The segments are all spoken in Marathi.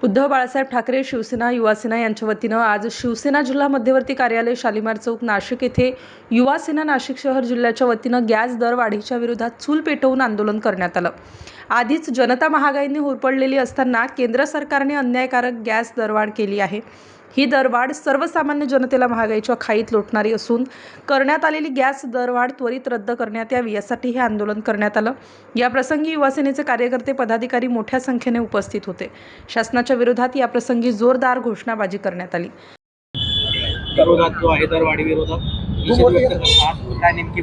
उद्धव बाळासाहेब ठाकरे शिवसेना युवासेना यांच्या वतीनं आज शिवसेना जिल्हा मध्यवर्ती कार्यालय शालिमार चौक नाशिक येथे युवासेना नाशिक शहर जिल्ह्याच्या वतीनं गॅस दरवाढीच्या विरोधात चूल पेटवून आंदोलन करण्यात आलं। आधीच जनता महागाईने होरपळलेली असताना केंद्र सरकारने अन्यायकारक गॅस दरवाढ केली आहे। ही दरवाढ सर्वसामान्य जनतेला महागाईच्या खाईत लोटणारी असून करण्यात आलेली गॅस दरवाढ त्वरित रद्द करण्यात यावी यासाठी हे आंदोलन करण्यात आलं। या प्रसंगी युवासेनेचे कार्यकर्ते पदाधिकारी मोठ्या संख्येने उपस्थित होते। शासनाच्या विरोधात या प्रसंगी जोरदार घोषणाबाजी करण्यात आली। विरोधात जो आहे दरवाढी विरोधात निषेध व्यक्त करतात, काय नेमकी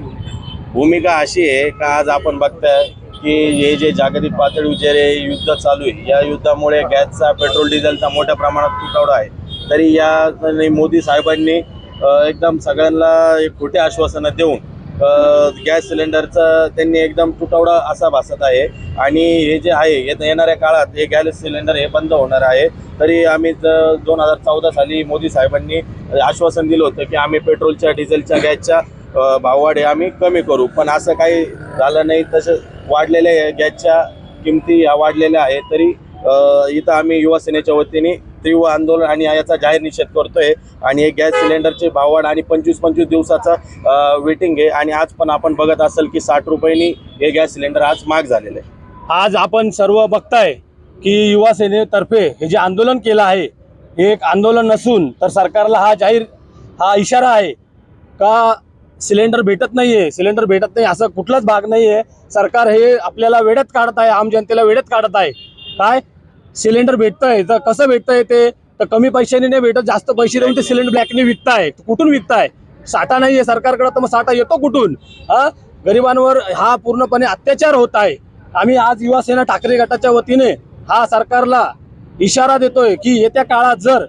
भूमिका अशी आहे का आज आपण बघताय की हे जे जागतिक पातळीवर जे युद्ध चालू आहे, या युद्धामुळे गॅसचा पेट्रोल डिझेलचा मोठ्या प्रमाणात तुटवडा आहे। तरी या मोदी साहेबांनी एकदम सगळ्यांना एक खोटे आश्वासनं देऊन गॅस सिलेंडरचा त्यांनी एकदम तुटवडा असा भासत आहे। आणि हे जे आहे येणाऱ्या काळात हे गॅस सिलेंडर हे बंद होणार आहे। तरी आम्ही 2014 साली मोदी साहेबांनी आश्वासन दिलं होतं की आम्ही पेट्रोलच्या डिझेलच्या गॅसच्या भाववाढी आम्ही कमी करू, पण असं काही झालं नाही। तसं वाढलेल्या गॅसच्या किमती या वाढलेल्या आहेत। तरी इथं आम्ही युवासेनेच्या वतीने तीव्र आंदोलन आणि याचा जाहीर निषेध करतोय। आणि हे गॅस सिलेंडरचे भाववाढ आणि 25 दिवसाचा वेटिंग आहे। आणि आज पण आपण बघत असाल की 60 रुपयांनी हे गॅस सिलेंडर आज महाग झालेलं आहे। आज आपण सर्व बघताय की युवा सेनेतर्फे हे जे आंदोलन केलं आहे हे एक आंदोलन नसून तर सरकारला हा इशारा आहे का सिलेंडर भेटत नाहीये, सिलेंडर भेटत नाही असं कुठलाच भाग नाहीये। सरकार हे आपल्याला वेड्यात काढत आहे, आम जनतेला वेड्यात काढत आहे। काय सिलेंडर भेटतंय तर कसं भेटतंय ते तर कमी पैशाने नाही भेटत, जास्त पैसे देऊन ते सिलेंडर ब्लॅकने विकताय। कुठून विकताय? साठा नाहीये सरकारकडे, तर मग साठा येतो कुठून? गरिबांवर हा पूर्णपणे अत्याचार होत आहे। आम्ही आज युवासेना ठाकरे गटाच्या वतीने हा सरकारला इशारा देतोय की येत्या काळात जर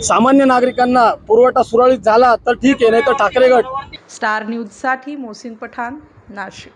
सामान्य नागरिकांना पुरवठा सुरळीत झाला तर ठीक आहे, नाही तर ठाकरे गट। स्टार न्यूज साठी मोहसिन पठाण, नाशिक।